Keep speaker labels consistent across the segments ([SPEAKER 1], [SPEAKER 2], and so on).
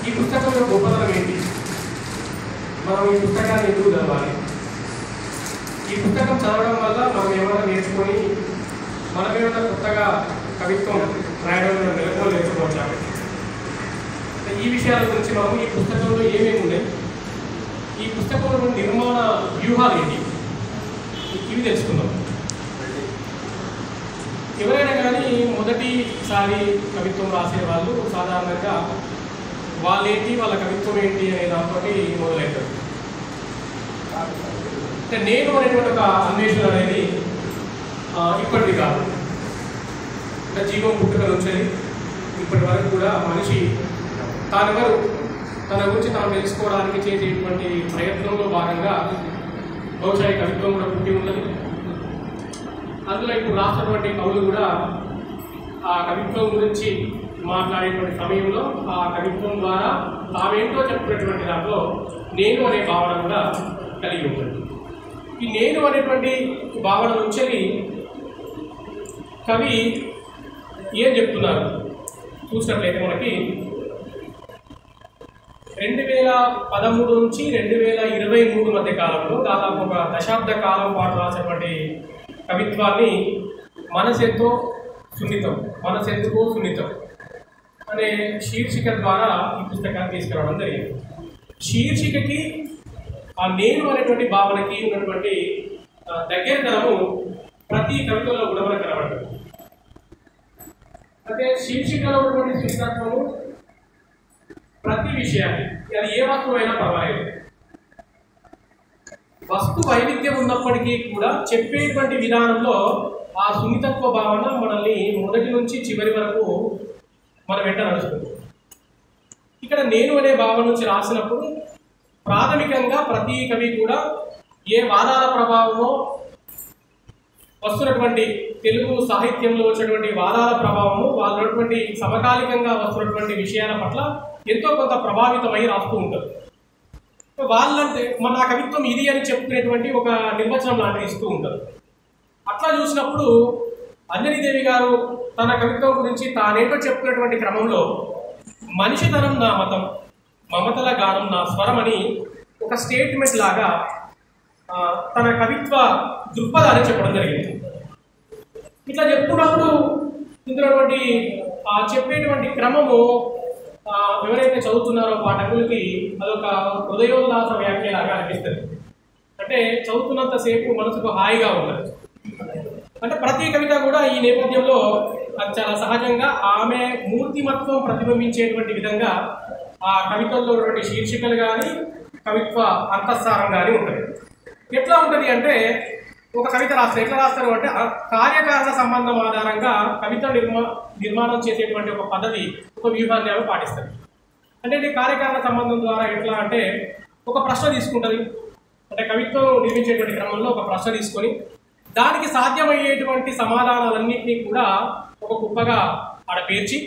[SPEAKER 1] ఈ పుస్తకంలో గొప్పతనం ఏంటి, మనం ఈ పుస్తకాన్ని ఎందుకు చదవాలి, ఈ పుస్తకం చదవడం వల్ల మనం ఏమైనా నేర్చుకొని మనమేమైనా కొత్తగా కవిత్వం రాయడంలో మెలకువలు నేర్చుకోవచ్చాము. ఈ విషయాల గురించి మనం ఈ పుస్తకంలో ఏమేమి ఉన్నాయి, ఈ పుస్తకంలో నిర్మాణ వ్యూహాలు ఏంటి, ఇవి తెలుసుకుందాం. ఎవరైనా కానీ మొదటిసారి కవిత్వం రాసే వాళ్ళు సాధారణంగా వాళ్ళేంటి, వాళ్ళ కవిత్వం ఏంటి అనే దాంతో మొదలవుతారు. అంటే నేను అనేటువంటి ఒక అన్వేషణ అనేది ఇప్పటిది కాదు. అంటే జీవం పుట్టుక నుంచి ఇప్పటి వరకు కూడా మనిషి తానెవరు, తన గురించి తాను తెలుసుకోవడానికి చేసేటువంటి ప్రయత్నంలో భాగంగా బహుశా ఈ కవిత్వం కూడా పుట్టి ఉన్నది. అందులో ఇప్పుడు రాసినటువంటి కవులు కూడా ఆ కవిత్వం గురించి మాట్లాడేటువంటి సమయంలో ఆ కవిత్వం ద్వారా తామేంటో చెప్పుకునేటువంటి దాంట్లో నేను అనే భావన కూడా కలిగి ఉంటుంది. ఈ నేను అనేటువంటి భావన నుంచి కవి ఏం చెప్తున్నారు చూసినట్లయితే మనకి 2013 నుంచి 2023 మధ్య కాలంలో దాదాపు ఒక దశాబ్ద కాలం పాటు రాసినటువంటి కవిత్వాన్ని మనసెంతో సున్నితం, మనసెందుకో సున్నితం అనే శీర్షిక ద్వారా ఈ పుస్తకాన్ని తీసుకురావడం జరిగింది. శీర్షికకి ఆ నేను అనేటువంటి భావనకి ఉన్నటువంటి దగ్గరతనము ప్రతి కవితలో కూడా మనకు కనబడుతుంది. అంటే శీర్షికలో ఉన్నటువంటి సున్నితత్వము ప్రతి విషయాన్ని, అది ఏ వస్తువైనా పర్వాలేదు, వస్తు వైవిధ్యం ఉన్నప్పటికీ కూడా చెప్పేటువంటి విధానంలో ఆ సున్నితత్వ భావన మనల్ని మొదటి నుంచి చివరి వరకు మన వెంట నడుస్తుంది. ఇక్కడ నేను అనే భావన నుంచి రాసినప్పుడు ప్రాథమికంగా ప్రతి కవి కూడా ఏ వాదాల ప్రభావమో, వస్తున్నటువంటి తెలుగు సాహిత్యంలో వచ్చినటువంటి వాదాల ప్రభావము, వాళ్ళటువంటి సమకాలికంగా వస్తున్నటువంటి విషయాల పట్ల ఎంతో కొంత ప్రభావితమై రాస్తూ ఉంటారు. వాళ్ళంటే మన కవిత్వం ఇది అని చెప్పుకునేటువంటి ఒక నిర్వచనం లాంటివి ఇస్తూ ఉంటారు. అట్లా చూసినప్పుడు అంజనీదేవి గారు తన కవిత్వం గురించి తానేంటో చెప్పుకునేటువంటి క్రమంలో మనిషితనం నా మతం, మమతల గానం నా స్వరం అని ఒక స్టేట్మెంట్ లాగా తన కవిత్వ దృక్పథాన్ని చెప్పడం జరిగింది. ఇట్లా చెప్పుకున్నప్పుడు ఇందులో చెప్పేటువంటి క్రమము ఎవరైతే చదువుతున్నారో పాఠకులకి అదొక హృదయోల్లాస వ్యాఖ్యలాగా అనిపిస్తుంది. అంటే చదువుతున్నంతసేపు మనసుకు హాయిగా ఉంటుంది. అంటే ప్రతి కవిత కూడా ఈ నేపథ్యంలో చాలా సహజంగా ఆమె మూర్తిమత్వం ప్రతిబింబించేటువంటి విధంగా ఆ కవితల్లో ఉన్నటువంటి శీర్షికలు కానీ కవిత్వ అంతఃసారం కానీ ఉంటుంది. ఎట్లా ఉంటుంది అంటే ఒక కవిత రాస్తారు, ఎట్లా రాస్తారు అంటే కార్యకారణ సంబంధం ఆధారంగా కవిత నిర్మాణం చేసేటువంటి ఒక పద్ధతి, ఒక వ్యూహాన్ని ఆమె పాటిస్తారు. అంటే ఇది కార్యకారణ సంబంధం ద్వారా ఎట్లా అంటే ఒక ప్రశ్న తీసుకుంటుంది. అంటే కవిత్వం నిర్మించేటువంటి క్రమంలో ఒక ప్రశ్న తీసుకొని దానికి సాధ్యమయ్యేటువంటి సమాధానాలన్నింటినీ కూడా ఒక కుప్పగా ఆడ పేర్చి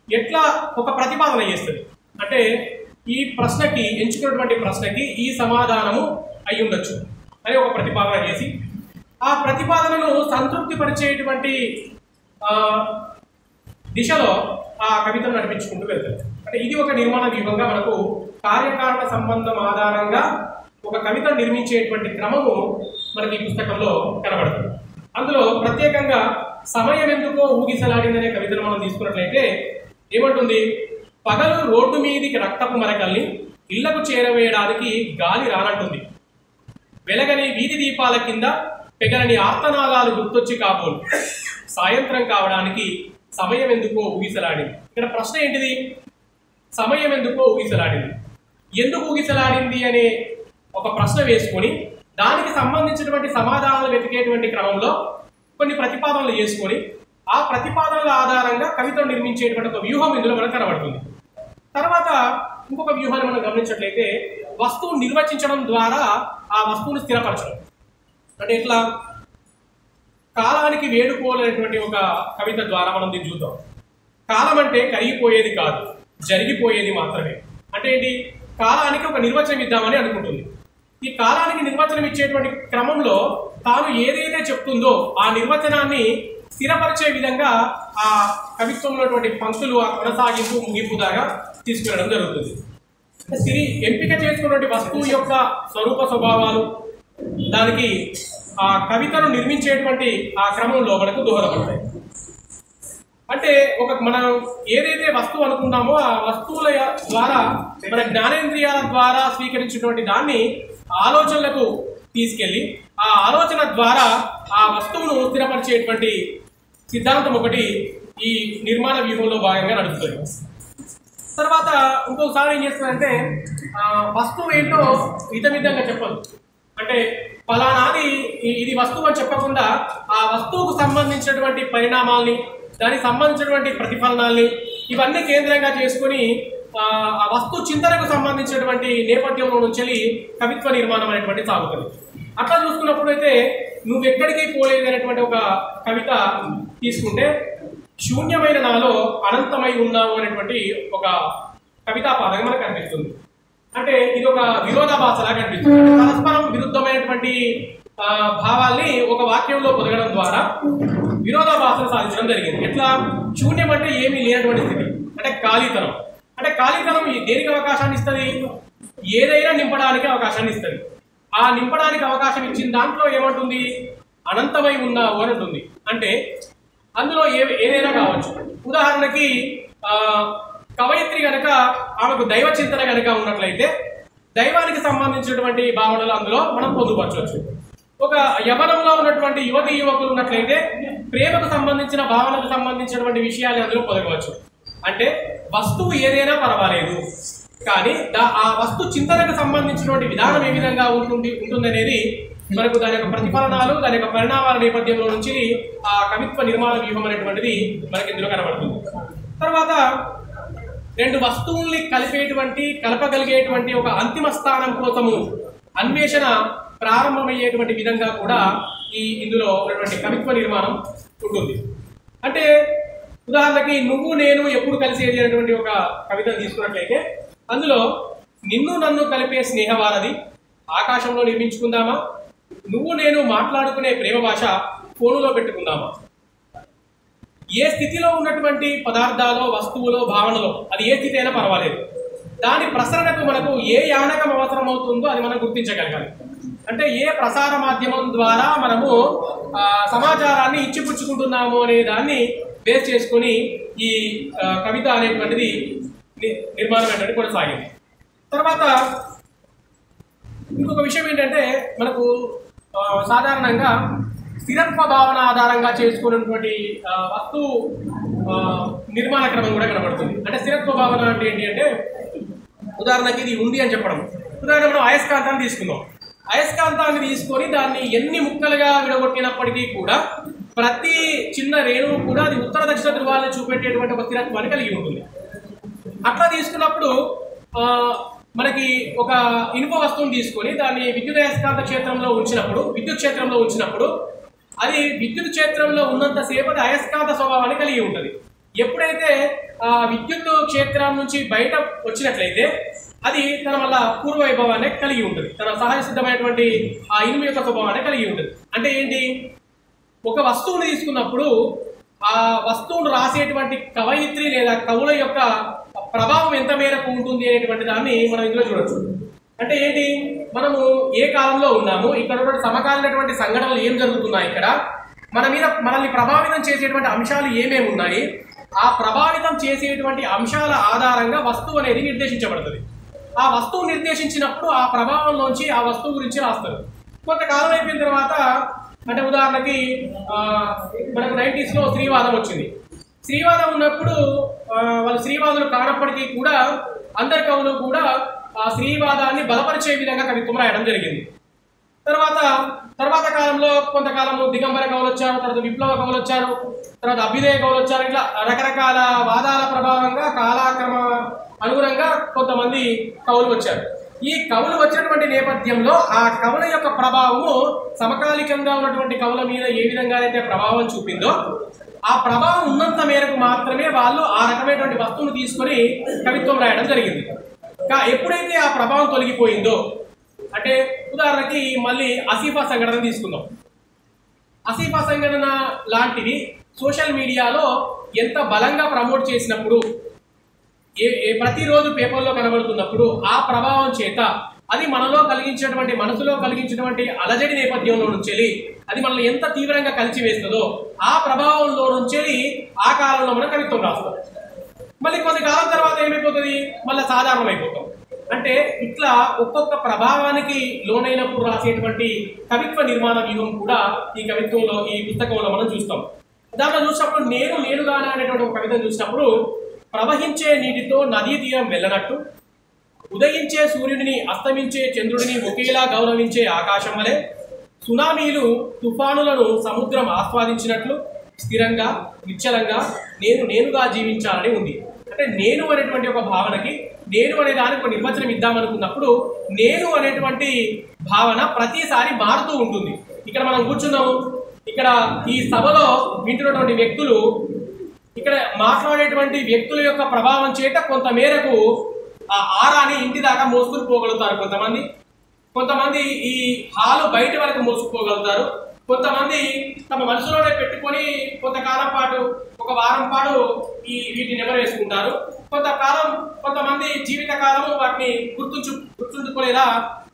[SPEAKER 1] ఎట్లా ఒక ప్రతిపాదన చేస్తుంది. అంటే ఈ ప్రశ్నకి, ఎంచుకున్నటువంటి ప్రశ్నకి ఈ సమాధానము అయి ఉండొచ్చు అని ఒక ప్రతిపాదన చేసి ఆ ప్రతిపాదనను సంతృప్తి పరిచేటువంటి దిశలో ఆ కవితను నడిపించుకుంటూ వెళ్తారు. అంటే ఇది ఒక నిర్మాణ వ్యూహంగా మనకు కార్యకారణ సంబంధం ఆధారంగా ఒక కవితను నిర్మించేటువంటి క్రమము మనకి ఈ పుస్తకంలో కనబడుతుంది. అందులో ప్రత్యేకంగా సమయం ఎందుకో ఊగిసలాడిందనే కవితను మనం తీసుకున్నట్లయితే ఏమంటుంది, పగలు రోడ్డు మీదికి రక్తపు మరకల్ని ఇళ్లకు చేరవేయడానికి గాలి రానంటుంది, వెలగని వీధి దీపాల కింద పెగలని ఆర్తనాదాలు గుర్తొచ్చి కాబోలు, సాయంత్రం కావడానికి సమయం ఎందుకో ఊగిసలాడింది. ఇక్కడ ప్రశ్న ఏంటిది, సమయం ఎందుకో ఊగిసలాడింది, ఎందుకు ఊగిసలాడింది అనే ఒక ప్రశ్న వేసుకొని దానికి సంబంధించినటువంటి సమాధానాలు వెతికేటువంటి క్రమంలో కొన్ని ప్రతిపాదనలు చేసుకొని ఆ ప్రతిపాదనల ఆధారంగా కవితను నిర్మించేటువంటి ఒక వ్యూహం ఇందులో మనకు కనబడుతుంది. తర్వాత ఇంకొక వ్యూహాన్ని మనం గమనించినట్లయితే వస్తువును నిర్వచించడం ద్వారా ఆ వస్తువును స్థిరపరచడం. అంటే ఇట్లా కాలానికి వేడుకోలేనటువంటి ఒక కవిత ద్వారా మనం దీన్ని చూద్దాం. కాలం అంటే కరిగిపోయేది కాదు, జరిగిపోయేది మాత్రమే. అంటే ఏంటి, కాలానికి ఒక నిర్వచనం ఇద్దామని అనుకుంటుంది. ఈ కాలానికి నిర్వచనం ఇచ్చేటువంటి క్రమంలో తాను ఏదైతే చెప్తుందో ఆ నిర్వచనాన్ని స్థిరపరిచే విధంగా ఆ కవిత్వంలో ఉన్నటువంటి పంక్తులు ఆ కొనసాగింపు ముగింపు దాకా తీసుకెళ్ళడం జరుగుతుంది. సిరి ఎంపిక చేసుకున్నటువంటి వస్తువు యొక్క స్వరూప స్వభావాలు దానికి ఆ కవితను నిర్మించేటువంటి ఆ క్రమంలో మనకు దోహదపడతాయి. అంటే మనం ఏదైతే వస్తువు అనుకున్నామో ఆ వస్తువుల ద్వారా మన జ్ఞానేంద్రియాల ద్వారా స్వీకరించినటువంటి దాన్ని ఆలోచనలకు తీసుకెళ్ళి ఆ ఆలోచన ద్వారా ఆ వస్తువును స్థిరపరిచేటువంటి సిద్ధాంతం ఒకటి ఈ నిర్మాణ వ్యూహంలో భాగంగా నడుస్తుంది. తర్వాత ఇంకోసారి ఏం చేస్తుందంటే వస్తువు ఏంటో మితంగా చెప్పదు. అంటే ఫలానాది ఇది వస్తువు అని చెప్పకుండా ఆ వస్తువుకు సంబంధించినటువంటి పరిణామాల్ని దానికి సంబంధించినటువంటి ప్రతిఫలనాల్ని ఇవన్నీ కేంద్రంగా చేసుకుని ఆ వస్తు చింతనకు సంబంధించినటువంటి నేపథ్యంలో నుంచి కవిత్వ నిర్మాణం అనేటువంటి సాగుతుంది. అట్లా చూసుకున్నప్పుడు అయితే నువ్వెక్కడికి పోలేదనేటువంటి ఒక కవిత తీసుకుంటే శూన్యమైన నాలో అనంతమై ఉన్నావు అనేటువంటి ఒక కవితా పాదంగా మనకు కనిపిస్తుంది. అంటే ఇది ఒక విరోధాభాసలా కనిపిస్తుంది. పరస్పరం విరుద్ధమైనటువంటి భావాల్ని ఒక వాక్యంలో పొదగడం ద్వారా విరోధాభాసను సాధించడం జరిగింది. ఎట్లా? శూన్యం అంటే ఏమీ లేనటువంటి స్థితి, అంటే ఖాళీతనం. అంటే ఖాళీతనం దేనికి అవకాశాన్ని ఇస్తుంది? ఏదైనా నింపడానికి అవకాశాన్ని ఇస్తుంది. ఆ నింపడానికి అవకాశం ఇచ్చిన దాంట్లో ఏమంటుంది? అనంతమై ఉన్నావు అని ఉంటుంది. అంటే అందులో ఏదైనా కావచ్చు. ఉదాహరణకి కవయిత్రి కనుక ఆమెకు దైవ చింతన కనుక ఉన్నట్లయితే దైవానికి సంబంధించినటువంటి భావనలు అందులో మనం పొందుపరచవచ్చు. ఒక యవనంలో ఉన్నటువంటి యువతి యువకులు ఉన్నట్లయితే ప్రేమకు సంబంధించిన భావనకు సంబంధించినటువంటి విషయాలు అందులో పొందవచ్చు. అంటే వస్తువు ఏదైనా పర్వాలేదు, కానీ ఆ వస్తు చింతనకు సంబంధించినటువంటి విధానం ఏ విధంగా ఉంటుందనేది మనకు దాని యొక్క ప్రతిఫలనాలు దాని యొక్క పరిణామాల నేపథ్యంలో నుంచి ఆ కవిత్వ నిర్మాణ వ్యూహం అనేటువంటిది మనకి ఇందులో కనబడుతుంది. తర్వాత రెండు వస్తువుల్ని కలపగలిగేటువంటి ఒక అంతిమ స్థానం కోసము అన్వేషణ ప్రారంభమయ్యేటువంటి విధంగా కూడా ఇందులో ఉన్నటువంటి కవిత్వ నిర్మాణం ఉంటుంది. అంటే ఉదాహరణకి నువ్వు నేను ఎప్పుడు కలిసేది అనేటువంటి ఒక కవితను తీసుకున్నట్లయితే అందులో నిన్ను నన్ను కలిపే స్నేహవారది ఆకాశంలో నిర్మించుకుందామా, నువ్వు నేను మాట్లాడుకునే ప్రేమ భాష ఫోనులో పెట్టుకుందామా. ఏ స్థితిలో ఉన్నటువంటి పదార్థాలో వస్తువులో భావనలో అది ఏ స్థితి అయినా పర్వాలేదు, దాని ప్రసరణకు మనకు ఏ యానకం అవసరం అవుతుందో అది మనం గుర్తించగలగాలి. అంటే ఏ ప్రసార మాధ్యమం ద్వారా మనము సమాచారాన్ని ఇచ్చిపుచ్చుకుంటున్నాము అనే దాన్ని బేస్ చేసుకుని ఈ కవిత అనేటువంటిది నిర్మాణం అనేటువంటి కొనసాగింది. తర్వాత ఇంకొక విషయం ఏంటంటే మనకు సాధారణంగా స్థిరత్వ భావన ఆధారంగా చేసుకున్నటువంటి వస్తువు నిర్మాణ క్రమం కూడా కనబడుతుంది. అంటే స్థిరత్వ భావన అంటే ఏంటి అంటే ఉదాహరణకి ఇది ఉంది అని చెప్పడం. ఉదాహరణ మనం అయస్కాంతాన్ని తీసుకుందాం. అయస్కాంతాన్ని తీసుకొని దాన్ని ఎన్ని ముక్కలుగా విడగొట్టినప్పటికీ కూడా ప్రతి చిన్న రేణువు కూడా అది ఉత్తర దక్షిణ ధృవాలను చూపెట్టేటువంటి ఒక స్థిరత్వాన్ని కలిగి ఉంటుంది. అట్లా తీసుకున్నప్పుడు మనకి ఒక ఇనుప వస్తువుని తీసుకొని దాన్ని విద్యుత్ అయస్కాంత క్షేత్రంలో ఉంచినప్పుడు విద్యుత్ క్షేత్రంలో ఉంచినప్పుడు అది విద్యుత్ క్షేత్రంలో ఉన్నంతసేపు అది అయస్కాంత స్వభావాన్ని కలిగి ఉంటుంది. ఎప్పుడైతే ఆ విద్యుత్ క్షేత్రం నుంచి బయట వచ్చినట్లయితే అది తన వల్ల పూర్వ వైభవాన్ని కలిగి ఉంటుంది, తన సహజ సిద్ధమైనటువంటి ఆ ఇనుము యొక్క స్వభావాన్ని కలిగి ఉంటుంది. అంటే ఏంటి? ఒక వస్తువుని తీసుకున్నప్పుడు ఆ వస్తువును రాసేటువంటి కవయిత్రి లేదా కవుల యొక్క ప్రభావం ఎంత మేరకు ఉంటుంది అనేటువంటి దాన్ని మనం ఇందులో చూడొచ్చు. అంటే ఏంటి? మనము ఏ కాలంలో ఉన్నాము, ఇక్కడ ఉన్నటువంటి సమకాలీనటువంటి సంఘటనలు ఏం జరుగుతున్నాయి, ఇక్కడ మన మీద మనల్ని ప్రభావితం చేసేటువంటి అంశాలు ఏమేమి ఉన్నాయి, ఆ ప్రభావితం చేసేటువంటి అంశాల ఆధారంగా వస్తువు అనేది నిర్దేశించబడుతుంది. ఆ వస్తువు నిర్దేశించినప్పుడు ఆ ప్రభావంలోంచి ఆ వస్తువు గురించి రాస్తారు. కొంతకాలం అయిపోయిన తర్వాత అంటే ఉదాహరణకి మనకు 90s లో స్త్రీవాదం వచ్చింది. స్త్రీవాదం ఉన్నప్పుడు వాళ్ళు స్త్రీవాదులు కానప్పటికీ కూడా అందరి కవులు కూడా ఆ స్త్రీవాదాన్ని బలపరిచే విధంగా కవిత్వం రాయడం జరిగింది. తర్వాత కాలంలో కొంతకాలము దిగంబర కవులు వచ్చారు, తర్వాత విప్లవ కవులు వచ్చారు, తర్వాత అభ్యుదయ కవులు వచ్చారు. ఇట్లా రకరకాల వాదాల ప్రభావంగా కాలక్రమ అనుగుణంగా కొంతమంది కవులు వచ్చారు. ఈ కవులు వచ్చినటువంటి నేపథ్యంలో ఆ కవుల యొక్క ప్రభావము సమకాలికంగా ఉన్నటువంటి కవుల మీద ఏ విధంగా అయితే ప్రభావం చూపిందో ఆ ప్రభావం ఉన్నంత మేరకు మాత్రమే వాళ్ళు ఆ రకమైనటువంటి వస్తువును తీసుకొని కవిత్వం రాయడం జరిగింది. ఎప్పుడైతే ఆ ప్రభావం తొలగిపోయిందో అంటే ఉదాహరణకి మళ్ళీ ఆసిఫా సంఘటన తీసుకుందాం. ఆసిఫా సంఘటన లాంటివి సోషల్ మీడియాలో ఎంత బలంగా ప్రమోట్ చేసినప్పుడు, ప్రతిరోజు పేపర్లో కనబడుతున్నప్పుడు ఆ ప్రభావం చేత అది మనసులో కలిగించినటువంటి అలజడి నేపథ్యంలో నుంచి అది మనల్ని ఎంత తీవ్రంగా కలిచివేస్తుందో ఆ ప్రభావంలో నుంచి ఆ కాలంలో మనం కవిత్వం రాస్తాం. మళ్ళీ కొంత కాలం తర్వాత ఏమైపోతుంది, మళ్ళీ సాధారణం అయిపోతాం. అంటే ఇట్లా ఒక్కొక్క ప్రభావానికి లోనైనప్పుడు రాసేటువంటి కవిత్వ నిర్మాణ వ్యూహం కూడా ఈ కవిత్వంలో, ఈ పుస్తకంలో మనం చూస్తాం. దాంట్లో చూసినప్పుడు నేనుగానే అనేటువంటి ఒక కవితను చూసినప్పుడు, ప్రవహించే నీటితో నదీ తీరం వెళ్ళనట్టు, ఉదయించే సూర్యుడిని అస్తమించే చంద్రుడిని ఒకేలా గౌరవించే ఆకాశం వలె, సునామీలు తుఫానులను సముద్రం ఆస్వాదించినట్లు స్థిరంగా నిశ్చలంగా నేనుగా జీవించాలని ఉంది. అంటే నేను అనేటువంటి ఒక భావనకి, నేను అనే దానికి ఒక నిర్వచనం ఇద్దామనుకున్నప్పుడు నేను అనేటువంటి భావన ప్రతిసారి మారుతూ ఉంటుంది. ఇక్కడ మనం కూర్చున్నాము, ఇక్కడ ఈ సభలో వింటున్నటువంటి వ్యక్తులు, ఇక్కడ మాట్లాడేటువంటి వ్యక్తుల యొక్క ప్రభావం చేత కొంత మేరకు ఆ ఆరాని ఇంటి దాకా మోసుకుని పోగలుగుతారు. కొంతమంది ఈ హాలు బయట వరకు మోసుకుపోగలుగుతారు. కొంతమంది తమ మనసులోనే పెట్టుకొని కొంతకాలం పాటు, ఒక వారం పాటు వీటిని నెమరేసుకుంటారు. కొంతమంది జీవితకాలము వాటిని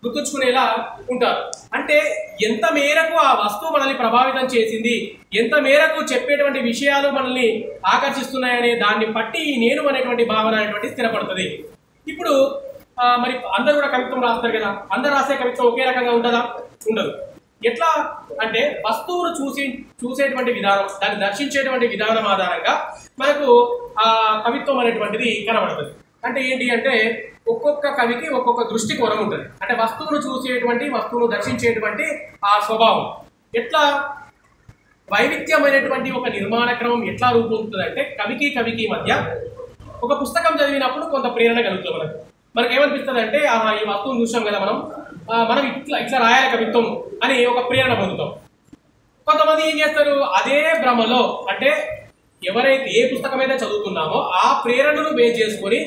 [SPEAKER 1] గుర్తుంచుకునేలా ఉంటారు. అంటే ఎంత మేరకు ఆ వస్తువు మనల్ని ప్రభావితం చేసింది, ఎంత మేరకు చెప్పేటువంటి విషయాలు మనల్ని ఆకర్షిస్తున్నాయనే దాన్ని బట్టి నేను అనేటువంటి భావన అనేటువంటి స్థిరపడుతుంది. ఇప్పుడు మరి అందరూ కూడా కవిత్వం రాస్తారు కదా, అందరు రాసే కవిత్వం ఒకే రకంగా ఉంటుందా? ఉండదు. ఎట్లా అంటే వస్తువును చూసేటువంటి విధానం, దాన్ని దర్శించేటువంటి విధానం ఆధారంగా మనకు ఆ కవిత్వం అనేటువంటిది కనబడుతుంది. అంటే ఏంటి అంటే ఒక్కొక్క కవికి ఒక్కొక్క దృష్టికోణం ఉంటుంది. అంటే వస్తువును దర్శించేటువంటి ఆ స్వభావం ఎట్లా వైవిధ్యమైనటువంటి ఒక నిర్మాణ క్రమం ఎట్లా రూపొందుతుంది అంటే కవికి మధ్య ఒక పుస్తకం చదివినప్పుడు కొంత ప్రేరణ కలుగుతుంది. మనకు ఏమనిపిస్తుంది అంటే ఈ వస్తువును చూసాం కదా, మనం ఇట్లా రాయాలి కవిత్వం అని ఒక ప్రేరణ పొందుతాం. కొంతమంది ఏం చేస్తారు, అదే భ్రమలో అంటే ఎవరైతే ఏ పుస్తకం అయితే చదువుతున్నామో ఆ ప్రేరణను బేస్ చేసుకొని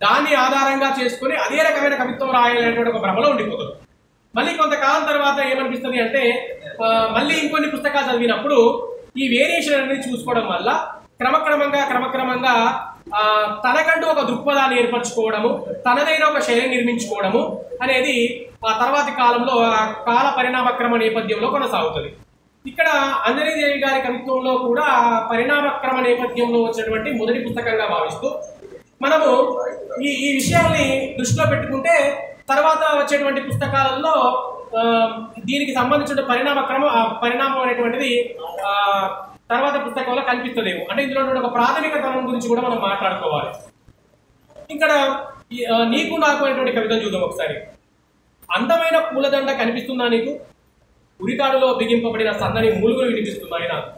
[SPEAKER 1] దాన్ని ఆధారంగా చేసుకొని అదే రకమైన కవిత్వం రాయాలనేటువంటి ఒక భ్రమలో ఉండిపోతారు. మళ్ళీ కొంతకాలం తర్వాత ఏమనిపిస్తుంది అంటే మళ్ళీ ఇంకొన్ని పుస్తకాలు చదివినప్పుడు ఈ వేరియేషన్ అనేది చూసుకోవడం వల్ల క్రమక్రమంగా తనకంటూ ఒక దృక్పథాన్ని ఏర్పరచుకోవడము, తనదైన ఒక శైలిని నిర్మించుకోవడము అనేది ఆ తర్వాతి కాలంలో కాల పరిణామక్రమ నేపథ్యంలో కొనసాగుతుంది. ఇక్కడ అంజనీదేవి గారి కవిత్వంలో కూడా పరిణామక్రమ నేపథ్యంలో వచ్చినటువంటి మొదటి పుస్తకంగా భావిస్తూ మనము ఈ విషయాల్ని దృష్టిలో పెట్టుకుంటే తర్వాత వచ్చేటువంటి పుస్తకాలలో దీనికి సంబంధించిన పరిణామం అనేటువంటిది తర్వాత పుస్తకంలో కనిపిస్తుందేమో. అంటే ఇందులో ఒక ప్రాథమిక తనం గురించి కూడా మనం మాట్లాడుకోవాలి. ఇక్కడ నీకు నాకు అనేటువంటి కవితను చూద్దాం ఒకసారి. అందమైన పూలదండ కనిపిస్తుందా నీకు? ఉరితాడులో బిగింపబడిన సన్నని మూలుగులు వినిపిస్తున్నాయి నాకు.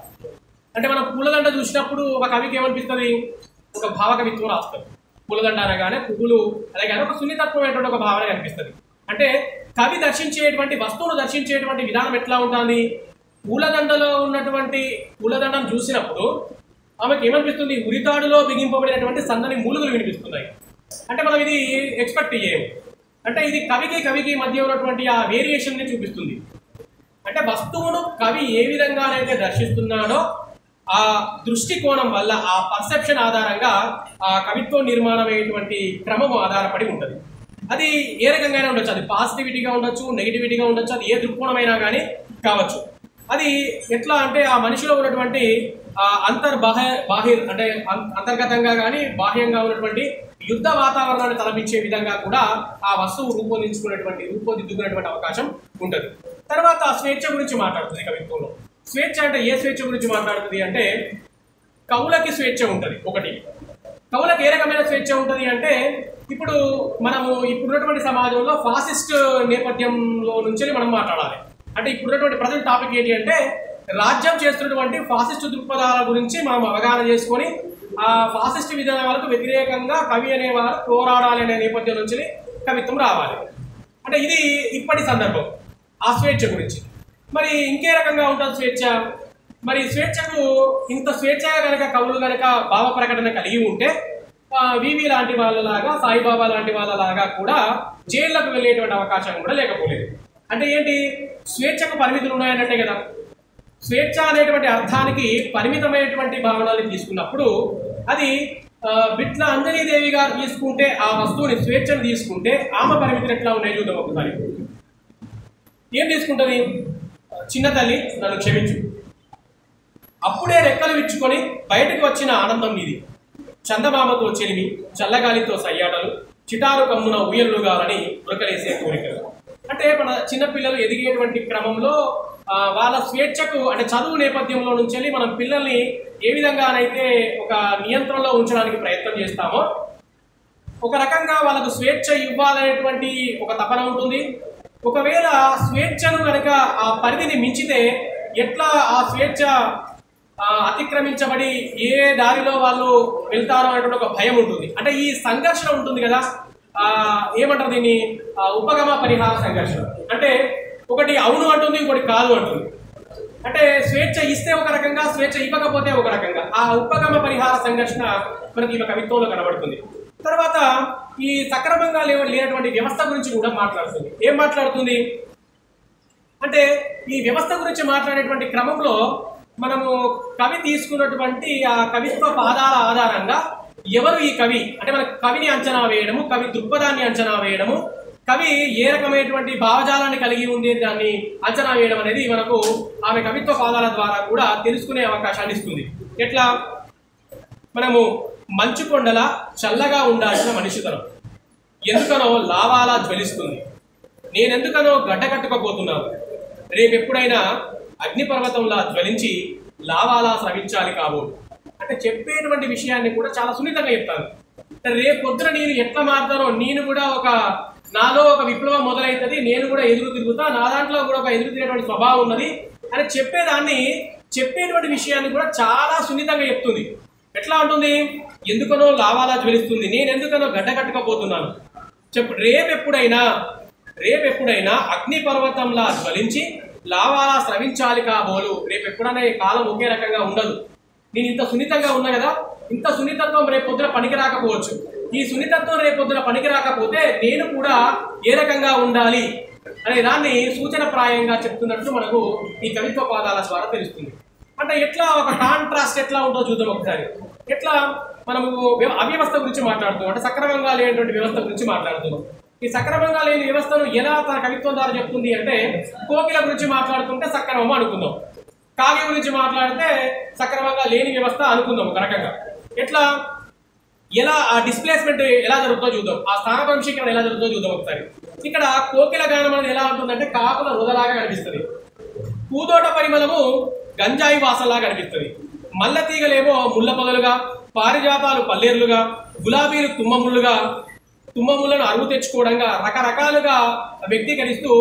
[SPEAKER 1] అంటే మనం పూలదండ చూసినప్పుడు ఒక కవికి ఏమనిపిస్తుంది, ఒక భావకవిత్వం రాస్తారు. పూలదండ అనగానే పువ్వులు అలాగే ఒక సున్నితత్వమైనటువంటి ఒక భావన కనిపిస్తుంది. అంటే కవి వస్తువును దర్శించేటువంటి విధానం ఎట్లా ఉంటుంది? పూలదండలో ఉన్నటువంటి పూలదండను చూసినప్పుడు ఆమెకు ఏమనిపిస్తుంది, ఉరితాడులో బిగింపబడినటువంటి సన్నని మూలుగులు వినిపిస్తున్నాయి. అంటే మనం ఇది ఎక్స్పెక్ట్ చేయము. అంటే ఇది కవికి మధ్య ఉన్నటువంటి ఆ వేరియేషన్ని చూపిస్తుంది. అంటే వస్తువును కవి ఏ విధంగానైతే దర్శిస్తున్నాడో ఆ దృష్టికోణం వల్ల, ఆ పర్సెప్షన్ ఆధారంగా ఆ కవిత్వం నిర్మాణం అయ్యేటువంటి క్రమం ఆధారపడి ఉంటుంది. అది ఏ రకంగానే ఉండొచ్చు, అది పాజిటివిటీగా ఉండొచ్చు, నెగిటివిటీగా ఉండొచ్చు, అది ఏ దృక్కోణమైనా కానీ కావచ్చు. అది ఎట్లా అంటే ఆ మనిషిలో ఉన్నటువంటి అంటే అంతర్గతంగా కానీ బాహ్యంగా ఉన్నటువంటి యుద్ధ వాతావరణాన్ని తలపించే విధంగా కూడా ఆ వస్తువు రూపుదిద్దుకునేటువంటి అవకాశం ఉంటుంది. తర్వాత స్వేచ్ఛ గురించి మాట్లాడుతుంది కవిత్వంలో. స్వేచ్ఛ అంటే ఏ స్వేచ్ఛ గురించి మాట్లాడుతుంది అంటే కవులకి స్వేచ్ఛ ఉంటుంది. ఒకటి, కవులకు ఏ రకమైన స్వేచ్ఛ ఉంటుంది అంటే ఇప్పుడు ఇప్పుడున్నటువంటి సమాజంలో ఫాసిస్ట్ నేపథ్యంలో నుంచి మనం మాట్లాడాలి. అంటే ఇప్పుడున్నటువంటి ప్రజెంట్ టాపిక్ ఏంటి అంటే రాజ్యం చేస్తున్నటువంటి ఫాసిస్ట్ దృక్పథాల గురించి మనం అవగాహన చేసుకొని ఆ ఫాసిస్ట్ విధానాలకు వ్యతిరేకంగా కవి అనేవారు పోరాడాలి అనే నేపథ్యం నుంచి కవిత్వం రావాలి. అంటే ఇది ఇప్పటి సందర్భం. ఆ స్వేచ్ఛ గురించి మరి ఇంకే రకంగా ఉంటుంది స్వేచ్ఛ. మరి స్వేచ్ఛకు ఇంత స్వేచ్ఛగా కనుక కవులు కనుక భావ ప్రకటన కలిగి ఉంటే వివి లాంటి వాళ్ళలాగా, సాయిబాబా లాంటి వాళ్ళలాగా కూడా జైళ్లకు వెళ్ళేటువంటి అవకాశం కూడా లేకపోలేదు. అంటే ఏంటి, స్వేచ్ఛకు పరిమితులు ఉన్నాయన్నట్టే కదా. స్వేచ్ఛ అనేటువంటి అర్థానికి పరిమితమైనటువంటి భావనల్ని తీసుకున్నప్పుడు అది బిట్ల అంజనీదేవి గారు తీసుకుంటే ఆ వస్తువుని స్వేచ్ఛను తీసుకుంటే ఆమె పరిమితులు ఎట్లా ఉన్నాయి చూద్దాం ఒకసారి. ఏం తీసుకుంటుంది? చిన్న తల్లి నన్ను క్షమించు, అప్పుడే రెక్కలు విచ్చుకొని బయటకు వచ్చిన ఆనందం ఇది, చందమామతో చెలిమి, చల్లగాలితో సయ్యాటలు, చిటారు కమ్మున ఊయలుగాలని ఉరకలేసే కోరికలు. అంటే మన చిన్నపిల్లలు ఎదిగేటువంటి క్రమంలో వాళ్ళ స్వేచ్ఛకు అంటే చదువు నేపథ్యంలో నుంచి వెళ్ళి మనం పిల్లల్ని ఏ విధంగానైతే ఒక నియంత్రణలో ఉంచడానికి ప్రయత్నం చేస్తామో ఒక రకంగా వాళ్ళకు స్వేచ్ఛ ఇవ్వాలనేటువంటి ఒక తపన ఉంటుంది. ఒకవేళ స్వేచ్ఛను కనుక ఆ పరిధిని మించితే ఎట్లా ఆ స్వేచ్ఛ అతిక్రమించబడి ఏ దారిలో వాళ్ళు వెళ్తారో అనేటువంటి ఒక భయం ఉంటుంది. అంటే ఈ సంఘర్షణ ఉంటుంది కదా, ఏమంటారు దీన్ని, ఉపగమ పరిహార సంఘర్షణ. అంటే ఒకటి అవును అంటుంది, ఇంకోటి కాదు అంటుంది. అంటే స్వేచ్ఛ ఇస్తే ఒక రకంగా, స్వేచ్ఛ ఇవ్వకపోతే ఒక రకంగా. ఆ ఉపగమ పరిహార సంఘర్షణ మనకి ఈ కవిత్వంలో కనబడుతుంది. తర్వాత ఈ సక్రమంగా లేనటువంటి వ్యవస్థ గురించి కూడా మాట్లాడుతుంది. ఏం మాట్లాడుతుంది అంటే ఈ వ్యవస్థ గురించి మాట్లాడేటువంటి క్రమంలో మనము కవి తీసుకున్నటువంటి ఆ కవిత్వ పాదాల ఆధారంగా ఎవరు ఈ కవి అంటే మన కవిని అంచనా వేయడము, కవి దృక్పథాన్ని అంచనా వేయడము, కవి ఏ రకమైనటువంటి భావజాలాన్ని కలిగి ఉంది దాన్ని అంచనా వేయడం అనేది మనకు ఆమె కవిత్వ పాదాల ద్వారా కూడా తెలుసుకునే అవకాశాన్ని ఇస్తుంది. ఎట్లా? మనము మంచు కొండల చల్లగా ఉండాల్సిన మనిషితనం ఎందుకనో లావాలా జ్వలిస్తుంది, నేనెందుకనో గడ్డ కట్టుకోబోతున్నాను, రేపెప్పుడైనా అగ్నిపర్వతంలా జ్వలించి లావాలా స్రవించాలి కాబోలు. అంటే చెప్పేటువంటి విషయాన్ని కూడా చాలా సున్నితంగా చెప్తాను. రేపొద్దున నేను ఎట్లా మారుతానో, నేను కూడా నాలో ఒక విప్లవం మొదలవుతుంది, నేను కూడా ఎదురు తిరుగుతా, నా దాంట్లో కూడా ఒక ఎదురు తిరిగేటువంటి స్వభావం ఉన్నది అని చెప్పేటువంటి విషయాన్ని కూడా చాలా సున్నితంగా చెప్తుంది. ఎట్లా ఉంటుంది? ఎందుకనో లావాలా జ్వలిస్తుంది, నేను ఎందుకనో గడ్డ కట్టుకోబోతున్నాను, రేపెప్పుడైనా అగ్నిపర్వతంలా జ్వలించి లావాలా స్రవించాలి కాబోలు. రేపెప్పుడైనా ఈ కాలం ఒకే రకంగా ఉండదు. నేను ఇంత సున్నితంగా ఉన్నా కదా, ఇంత సున్నితత్వం రేపొద్దున పనికి రాకపోవచ్చు. ఈ సున్నితత్వం రేపొద్దున పనికి రాకపోతే నేను కూడా ఏ రకంగా ఉండాలి అనే దాన్ని సూచనప్రాయంగా చెప్తున్నట్టు మనకు ఈ కవిత్వ పాదాల ద్వారా తెలుస్తుంది. అంటే ఎట్లా ఒక కాంట్రాస్ట్ ఎట్లా ఉంటుందో చూద్దాం ఒకసారి. ఎట్లా మనము అవ్యవస్థ గురించి మాట్లాడుతున్నాం, అంటే సక్రమంగా లేనటువంటి వ్యవస్థ గురించి మాట్లాడుతున్నాం. ఈ సక్రమంగా లేని వ్యవస్థను ఎలా తన కవిత్వం ద్వారా చెప్తుంది అంటే, కోకిల గురించి మాట్లాడుతుంటే సక్రమం అనుకుందాం, కావ్యం గురించి మాట్లాడితే సక్రమంగా లేని వ్యవస్థ అనుకుందాం ఒక రకంగా. ఎలా ఆ డిస్ప్లేస్మెంట్ ఎలా జరుగుతుందో చూద్దాం, ఆ స్థానభంశీకరణ ఎలా జరుగుతుందో చూద్దాం ఒకసారి. ఇక్కడ కోకిల గానం అనేది ఎలా ఉంటుందంటే కాకుల రుదలాగా కనిపిస్తుంది, పూదోట పరిమళము గంజాయి వాసనలాగా కనిపిస్తుంది, మల్ల తీగలేమో ముళ్ళ పొదలుగా, పారిజాతాలు పల్లేరులుగా, గులాబీలు తుమ్మములను అరువు తెచ్చుకోవడంగా రకరకాలుగా వ్యక్తీకరిస్తూ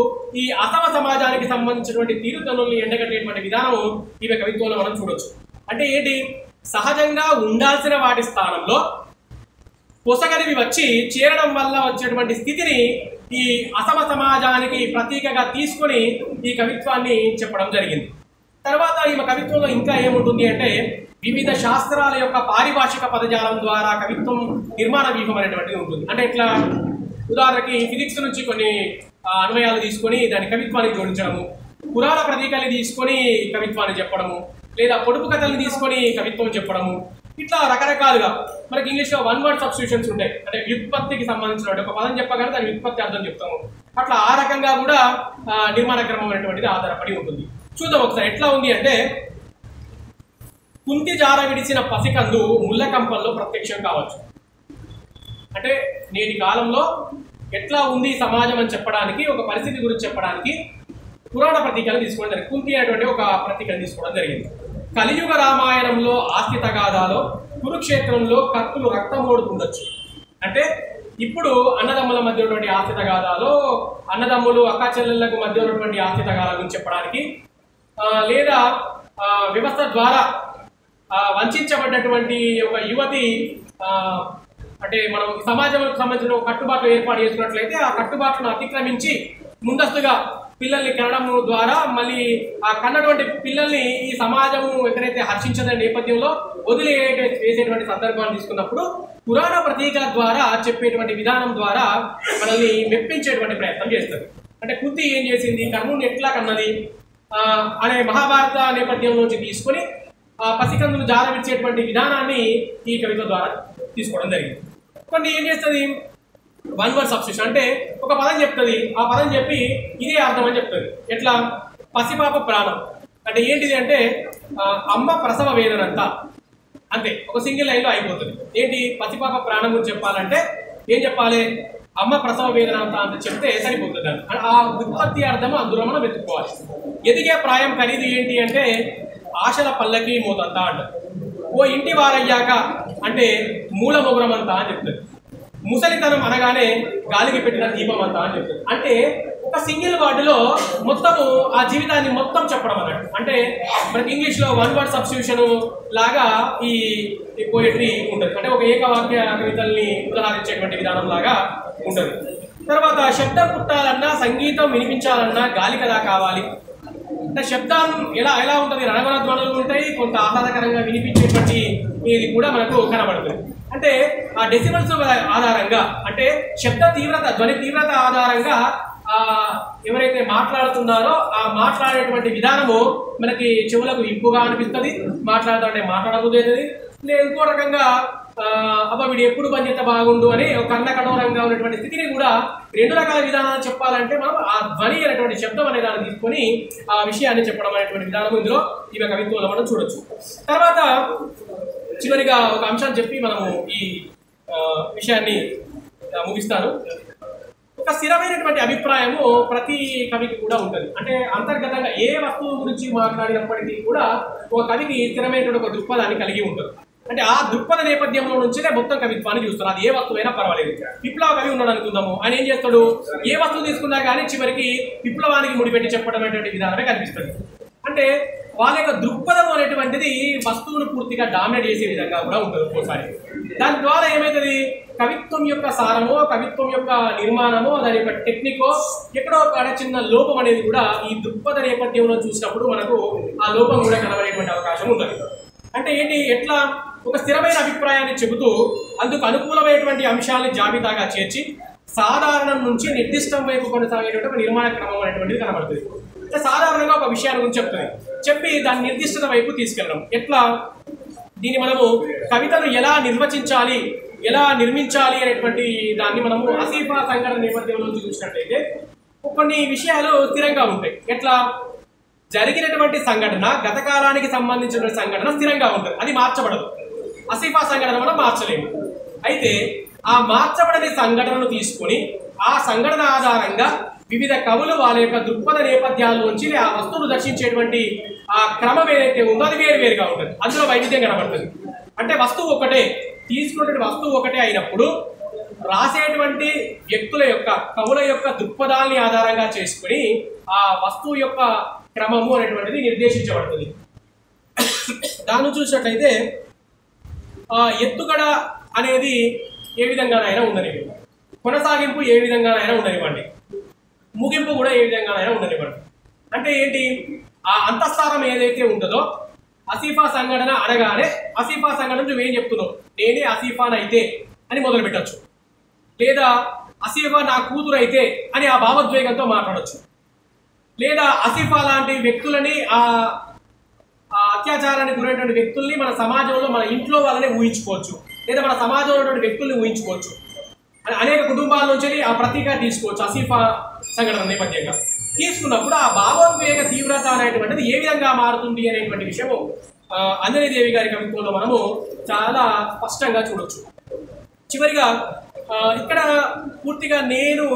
[SPEAKER 1] ఈ అసమ సమాజానికి సంబంధించినటువంటి తీరుతనుల్ని ఎండగట్టేటువంటి విధానం ఈమె కవిత్వంలో మనం చూడొచ్చు. అంటే ఏంటి? సహజంగా ఉండాల్సిన వాటి స్థానంలో పొసగలివి వచ్చి చేరడం వల్ల వచ్చేటువంటి స్థితిని ఈ అసమ సమాజానికి ప్రతీకగా తీసుకొని ఈ కవిత్వాన్ని చెప్పడం జరిగింది. తర్వాత ఈమె కవిత్వంలో ఇంకా ఏముంటుంది అంటే, వివిధ శాస్త్రాల యొక్క పారిభాషిక పదజాలం ద్వారా కవిత్వం నిర్మాణ వ్యూహం అనేటువంటిది ఉంటుంది. అంటే ఇట్లా ఉదాహరణకి ఫిజిక్స్ నుంచి కొన్ని అన్వయాలు తీసుకొని దాని కవిత్వానికి జోడించడము, పురాణ ప్రతీకాన్ని తీసుకొని కవిత్వాన్ని చెప్పడము, లేదా పొడుపు కథల్ని తీసుకొని కవిత్వం చెప్పడము, ఇట్లా రకరకాలుగా మనకి ఇంగ్లీష్లో వన్ వర్డ్ సబ్స్టిట్యూషన్స్ ఉంటాయి. అంటే వ్యుత్పత్తికి సంబంధించిన ఒక పదం చెప్పగానే దాని వ్యుత్పత్తి అర్థం చెప్తాము. అట్లా ఆ రకంగా కూడా నిర్మాణ క్రమం అనేటువంటిది ఆధారపడి ఉంటుంది. చూద్దాం ఒకసారి ఎట్లా ఉంది అంటే, కుంతి జార విడిచిన పసికందు ముళ్ళ కంపల్లో ప్రత్యక్షం కావచ్చు. అంటే నేటి కాలంలో ఎట్లా ఉంది సమాజం అని చెప్పడానికి, ఒక పరిస్థితి గురించి చెప్పడానికి పురాణ ప్రతీకలు తీసుకోవడం జరిగింది. కుంతి అనేటువంటి ఒక ప్రతీకను తీసుకోవడం జరిగింది. కలియుగ రామాయణంలో ఆస్తి తగాదాలో, కురుక్షేత్రంలో కత్తులు రక్తం ఓడుతుండొచ్చు. అంటే ఇప్పుడు అన్నదమ్ముల మధ్య ఉన్నటువంటి ఆస్తి తగాదాలో, అన్నదమ్ములు అక్కా చెల్లెళ్లకు మధ్య ఉన్నటువంటి ఆస్తి తగాదాల గురించి చెప్పడానికి, లేదా వ్యవస్థ ద్వారా వంచబడ్డటువంటి ఒక యువతి అంటే మనం సమాజానికి సంబంధించిన ఒక కట్టుబాట్లు ఏర్పాటు చేసుకున్నట్లయితే ఆ కట్టుబాట్లను అతిక్రమించి ముందస్తుగా పిల్లల్ని కనడం ద్వారా మళ్ళీ ఆ కన్నటువంటి పిల్లల్ని ఈ సమాజము ఎక్కడైతే హర్షించదనే నేపథ్యంలో వేసేటువంటి సందర్భాన్ని తీసుకున్నప్పుడు పురాణ ప్రతీకల ద్వారా చెప్పేటువంటి విధానం ద్వారా మనల్ని మెప్పించేటువంటి ప్రయత్నం చేస్తారు. అంటే కుంతి ఏం చేసింది, కర్ణుని ఎట్లా కన్నది, అనే మహాభారత నేపథ్యంలోంచి తీసుకొని పసికందులు జారవిచ్చేటువంటి విధానాన్ని ఈ కవిత ద్వారా తీసుకోవడం జరిగింది. కొన్ని ఏం చేస్తుంది, వన్ వర్డ్ సబ్స్టిట్యూషన్ అంటే ఒక పదం చెప్తుంది, ఆ పదం చెప్పి ఇదే అర్థం అని చెప్తుంది. ఎట్లా, పసిపాప ప్రాణం అంటే ఏంటిది అంటే అమ్మ ప్రసవ వేదనంతా, అంతే, ఒక సింగిల్ లైన్లో అయిపోతుంది. ఏంటి, పసిపాప ప్రాణం గురించి చెప్పాలంటే ఏం చెప్పాలి, అమ్మ ప్రసవ వేదన అంత చెప్తే సరిపోతుంది. ఆ ఉత్పత్తి అర్థము అందులో మనం వెతుక్కోవాలి. ఎదిగే ప్రాయం ఖరీదు ఏంటి అంటే ఆశల పల్లకి మూతంతా అంటారు. ఓ ఇంటి వారయ్యాక అంటే మూల మొగురం అంతా అని చెప్తుంది. ముసలితనం అనగానే గాలికి పెట్టిన దీపం అంతా అని చెప్తుంది. అంటే ఒక సింగిల్ వర్డ్లో మొత్తము ఆ జీవితాన్ని మొత్తం చెప్పడం అన్నట్టు. అంటే మనకి ఇంగ్లీష్లో వన్ వర్డ్ సబ్స్టిట్యూషన్ లాగా ఈ పోయిటరీ ఉంటుంది. అంటే ఒక ఏకవాక్య కవితల్ని ఉదాహరించేటువంటి విధానం లాగా ఉంటుంది. తర్వాత శబ్దం పుట్టాలన్నా సంగీతం వినిపించాలన్నా గాలి కదా కావాలి. అంటే శబ్దం ఎలా ఉంటుంది, రణగణ ధ్వనులు ఉంటాయి, కొంత ఆహ్లాదకరంగా వినిపించేటువంటి ఇది కూడా మనకు కనబడుతుంది. అంటే ఆ డెసిబల్స్ ఆధారంగా, అంటే శబ్ద తీవ్రత, ధ్వని తీవ్రత ఆధారంగా ఎవరైతే మాట్లాడుతున్నారో ఆ మాట్లాడేటువంటి విధానము మనకి చెవులకు ఇంపుగా అనిపిస్తుంది, మాట్లాడుతుంటే మాట్లాడబోతుంది. లేదు ఇంకో రకంగా అబ్బా వీడు ఎప్పుడు పని చేస్తే బాగుండు అని ఒక కన్న కఠోరంగా ఉన్నటువంటి స్థితిని కూడా రెండు రకాల విధానాలు చెప్పాలంటే మనం ఆ ధ్వని అనేటువంటి శబ్దం అనే దాన్ని తీసుకొని ఆ విషయాన్ని చెప్పడం అనేటువంటి విధానం ఇందులో ఈ కవిత్వంలో మనం చూడొచ్చు. తర్వాత చివరిగా ఒక అంశాన్ని చెప్పి మనము ఈ విషయాన్ని ముగిస్తాను. ఒక స్థిరమైనటువంటి అభిప్రాయము ప్రతి కవికి కూడా ఉంటుంది. అంటే అంతర్గతంగా ఏ వస్తువు గురించి మాట్లాడినప్పటికీ కూడా ఒక కవికి స్థిరమైనటువంటి ఒక దృక్పథాన్ని కలిగి ఉంటుంది. అంటే ఆ దృక్పథ నేపథ్యంలో నుంచినే మొత్తం కవిత్వాన్ని చూస్తారు. అది ఏ వస్తువైనా పర్వాలేదు. విప్లవ కవి ఉన్నాడు అనుకుందాము, ఆయన ఏం చేస్తాడు, ఏ వస్తువు తీసుకున్నా కానీ చివరికి విప్లవానికి ముడిపెట్టి చెప్పడం అనేటువంటి విధానమే కనిపిస్తుంది. అంటే వాళ్ళ యొక్క దృక్పథం అనేటువంటిది వస్తువును పూర్తిగా డామినేట్ చేసే విధంగా కూడా ఉంటుంది ఒక్కోసారి. దాని ద్వారా ఏమవుతుంది, కవిత్వం యొక్క సారమో, కవిత్వం యొక్క నిర్మాణమో, దాని యొక్క టెక్నికో ఎక్కడో ఒక చిన్న లోపం అనేది కూడా ఈ దృక్పథ నేపథ్యంలో చూసినప్పుడు మనకు ఆ లోపం కూడా కనబడేటువంటి అవకాశం ఉంటుంది. అంటే ఏంటి, ఎట్లా ఒక స్థిరమైన అభిప్రాయాన్ని చెబుతూ అందుకు అనుకూలమైనటువంటి అంశాలను జాబితాగా చేర్చి సాధారణం నుంచి నిర్దిష్టం వైపు కొనసాగేటువంటి ఒక నిర్మాణ క్రమం అనేటువంటిది కనబడుతుంది. అంటే సాధారణంగా ఒక విషయాన్ని గురించి చెప్తుంది, చెప్పి దాని నిర్దిష్టత వైపు తీసుకెళ్ళడం. ఎట్లా, దీన్ని మనము కవితను ఎలా నిర్వచించాలి, ఎలా నిర్మించాలి అనేటువంటి దాన్ని మనము ఆసిఫా సంఘటన నేపథ్యంలో చూసినట్లయితే కొన్ని విషయాలు స్థిరంగా ఉంటాయి. ఎట్లా, జరిగినటువంటి సంఘటన, గత కాలానికి సంబంధించిన సంఘటన స్థిరంగా ఉంటుంది, అది మార్చబడదు. ఆసిఫా సంఘటన మనం మార్చలేము. అయితే ఆ మార్చబడని సంఘటనను తీసుకొని ఆ సంఘటన ఆధారంగా వివిధ కవులు వాళ్ళ యొక్క దృక్పథ నేపథ్యాల్లోంచి ఆ వస్తువును దర్శించేటువంటి ఆ క్రమం ఏదైతే ఉందో అది వేరువేరుగా ఉంటుంది. అందులో వైవిధ్యం కనబడుతుంది. అంటే వస్తువు ఒకటే, తీసుకున్నటువంటి వస్తువు ఒకటే అయినప్పుడు రాసేటువంటి వ్యక్తుల యొక్క, కవుల యొక్క దృక్పథాలని ఆధారంగా చేసుకుని ఆ వస్తువు యొక్క క్రమము అనేటువంటిది నిర్దేశించబడుతుంది. దాన్ని చూసినట్లయితే ఎత్తుగడ అనేది ఏ విధంగానైనా ఉండనివ్వండి, కొనసాగింపు ఏ విధంగానైనా ఉండనివ్వండి, ముగింపు కూడా ఏ విధంగానైనా ఉండనివ్వండి. అంటే ఏంటి, ఆ అంతఃసారం ఏదైతే ఉంటుందో ఆసిఫా సంఘటన అనగానే ఆసిఫా సంఘటన నువ్వేం చెప్తున్నావు, నేనే ఆసిఫానైతే అని మొదలు పెట్టచ్చు, లేదా ఆసిఫా నా కూతురు అయితే అని ఆ భావోద్వేగంతో మాట్లాడచ్చు, లేదా ఆసిఫా లాంటి వ్యక్తులని ఆ అత్యాచారానికి గురైనటువంటి వ్యక్తుల్ని మన సమాజంలో, మన ఇంట్లో వాళ్ళనే ఊహించుకోవచ్చు, లేదా మన సమాజంలో ఉన్నటువంటి వ్యక్తుల్ని ఊహించుకోవచ్చు. అనేక కుటుంబాల నుంచి ఆ ప్రతీక తీసుకోవచ్చు. ఆసిఫా సంఘటన నేపథ్యంగా తీసుకున్నప్పుడు ఆ భావోద్వేగ తీవ్రత అనేటువంటిది ఏ విధంగా మారుతుంది అనేటువంటి విషయము అంజనీదేవి గారి కవిత్వంలో మనము చాలా స్పష్టంగా చూడొచ్చు. చివరిగా ఇక్కడ పూర్తిగా నేను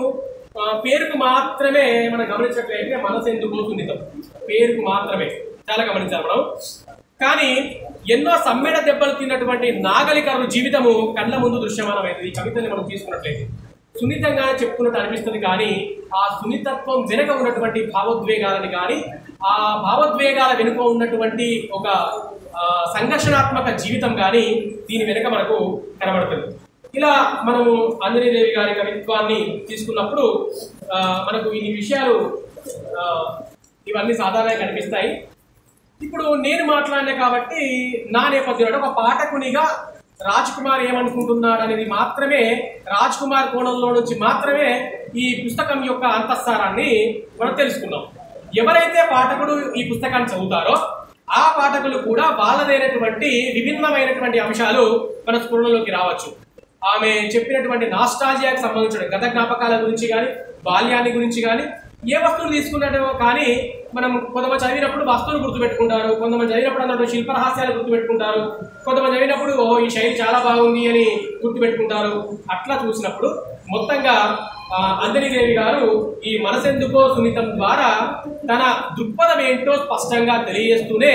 [SPEAKER 1] పేరుకు మాత్రమే మనం గమనించినట్లయితే మనసు ఎందుకు సున్నితం, పేరుకు మాత్రమే చాలా గమనించాలి మనం. కానీ ఎన్నో సమ్మెడ దెబ్బలు తిన్నటువంటి నాగలికరుల జీవితము కళ్ళ ముందు దృశ్యమానమైనది. ఈ కవితని మనం తీసుకున్నట్లయితే సున్నితంగా చెప్పుకున్నట్టు అనిపిస్తుంది, కానీ ఆ సున్నితత్వం వెనుక ఉన్నటువంటి భావోద్వేగాలని కానీ, ఆ భావోద్వేగాల వెనుక ఉన్నటువంటి ఒక సంఘర్షణాత్మక జీవితం కానీ దీని వెనుక మనకు కనబడుతుంది. ఇలా మనము అంజనీదేవి గారి కవిత్వాన్ని తీసుకున్నప్పుడు మనకు ఈ విషయాలు ఇవన్నీ సాధారణంగా కనిపిస్తాయి. ఇప్పుడు నేను మాట్లాడినా కాబట్టి నా నేపథ్యంలో ఒక పాఠకునిగా రాజ్ కుమార్ ఏమనుకుంటున్నాడు అనేది మాత్రమే, రాజ్ కుమార్ కోణంలో నుంచి మాత్రమే ఈ పుస్తకం యొక్క అంతఃసారాన్ని మనం తెలుసుకున్నాం. ఎవరైతే పాఠకుడు ఈ పుస్తకాన్ని చదువుతారో ఆ పాఠకులు కూడా వాళ్ళదైనటువంటి విభిన్నమైనటువంటి అంశాలు మన స్ఫురణలోకి రావచ్చు. ఆమె చెప్పినటువంటి నాస్టాల్జియాకి సంబంధించిన గత జ్ఞాపకాల గురించి కానీ, బాల్యాన్ని గురించి కానీ, ఏ వస్తువులు తీసుకున్నట్టు కానీ మనం కొంతమంది చదివినప్పుడు వస్తువులు గుర్తుపెట్టుకుంటారు, కొంతమంది చదివినప్పుడు అన్నట్టు శిల్పరహస్యాలు గుర్తుపెట్టుకుంటారు, కొంతమంది చదివినప్పుడు ఈ శైలి చాలా బాగుంది అని గుర్తుపెట్టుకుంటారు. అట్లా చూసినప్పుడు మొత్తంగా అంజనీదేవి గారు ఈ మనసెందుకో సున్నితం ద్వారా తన దృక్పథం ఏంటో స్పష్టంగా తెలియజేస్తూనే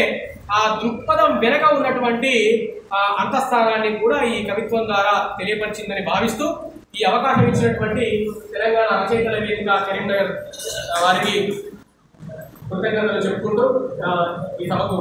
[SPEAKER 1] ఆ దృక్పథం వెనక ఉన్నటువంటి అంతఃస్థానాన్ని కూడా ఈ కవిత్వం ద్వారా తెలియపరిచిందని భావిస్తూ ఈ అవకాశం ఇచ్చినటువంటి తెలంగాణ రచయితల వేదిక కరీంనగర్ వారికి కృతజ్ఞతలు చెప్పుకుంటూ ఈ సభకు